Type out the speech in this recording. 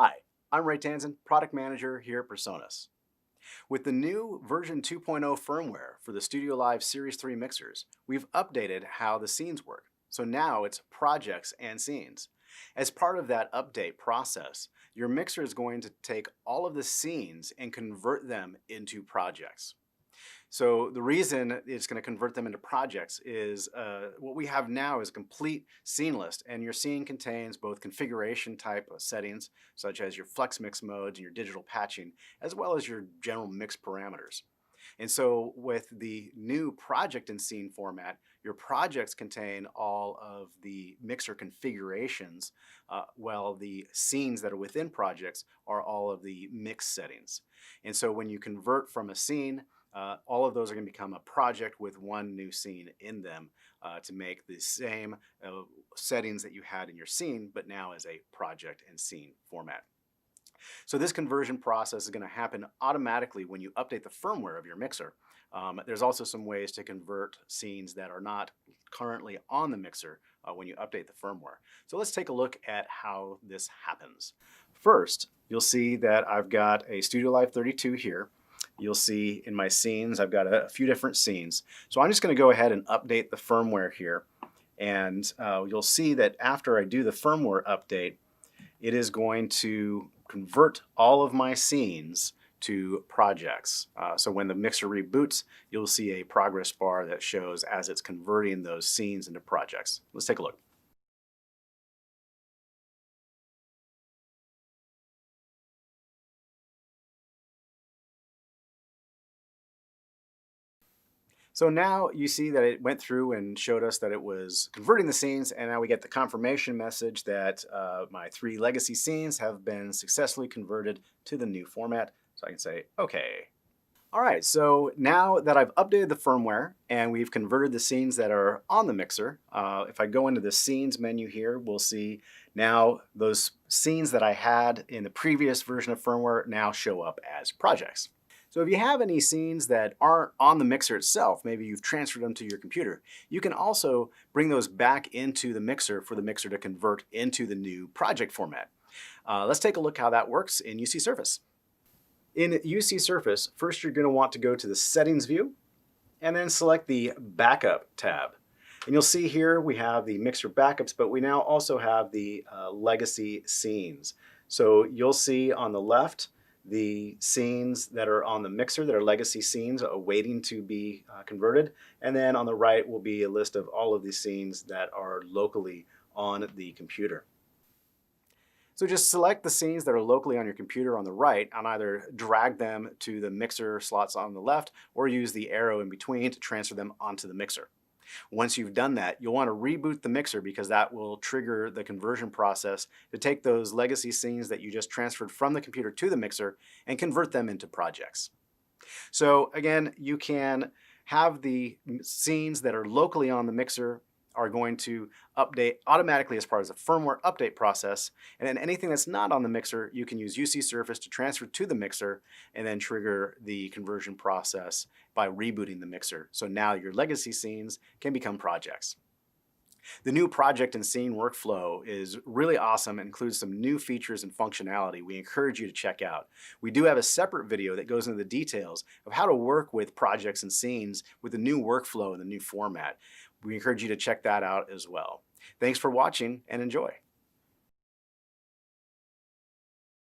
Hi, I'm Ray Tanzen, Product Manager here at Personas. With the new version 2.0 firmware for the StudioLive Series 3 mixers, we've updated how the scenes work. So now it's projects and scenes. As part of that update process, your mixer is going to take all of the scenes and convert them into projects. So the reason it's going to convert them into projects is what we have now is a complete scene list, and your scene contains both configuration type settings, such as your flex mix modes and your digital patching, as well as your general mix parameters. And so with the new project and scene format, your projects contain all of the mixer configurations, while the scenes that are within projects are all of the mix settings. And so when you convert from a scene, all of those are going to become a project with one new scene in them to make the same settings that you had in your scene, but now as a project and scene format. So this conversion process is going to happen automatically when you update the firmware of your mixer. There's also some ways to convert scenes that are not currently on the mixer when you update the firmware. So let's take a look at how this happens. First, you'll see that I've got a StudioLive 32 here. You'll see in my scenes, I've got a few different scenes. So I'm just going to go ahead and update the firmware here. And you'll see that after I do the firmware update, it is going to convert all of my scenes to projects. So when the mixer reboots, you'll see a progress bar that shows as it's converting those scenes into projects. Let's take a look. So now you see that it went through and showed us that it was converting the scenes, and now we get the confirmation message that my 3 legacy scenes have been successfully converted to the new format. So I can say, okay. All right, so now that I've updated the firmware and we've converted the scenes that are on the mixer, if I go into the scenes menu here, we'll see now those scenes that I had in the previous version of firmware now show up as projects. So if you have any scenes that aren't on the mixer itself, maybe you've transferred them to your computer, you can also bring those back into the mixer for the mixer to convert into the new project format. Let's take a look how that works in UC Surface. In UC Surface, first you're going to want to go to the Settings view and then select the Backup tab. And you'll see here we have the mixer backups, but we now also have the legacy scenes. So you'll see on the left the scenes that are on the mixer that are legacy scenes waiting to be converted. And then on the right will be a list of all of the scenes that are locally on the computer. So just select the scenes that are locally on your computer on the right and either drag them to the mixer slots on the left or use the arrow in between to transfer them onto the mixer. Once you've done that, you'll want to reboot the mixer because that will trigger the conversion process to take those legacy scenes that you just transferred from the computer to the mixer and convert them into projects. So again, you can have the scenes that are locally on the mixer are going to update automatically as part of the firmware update process. And then anything that's not on the mixer, you can use UC Surface to transfer to the mixer and then trigger the conversion process by rebooting the mixer. So now your legacy scenes can become projects. The new project and scene workflow is really awesome and includes some new features and functionality we encourage you to check out. We do have a separate video that goes into the details of how to work with projects and scenes with the new workflow and the new format. We encourage you to check that out as well. Thanks for watching and enjoy.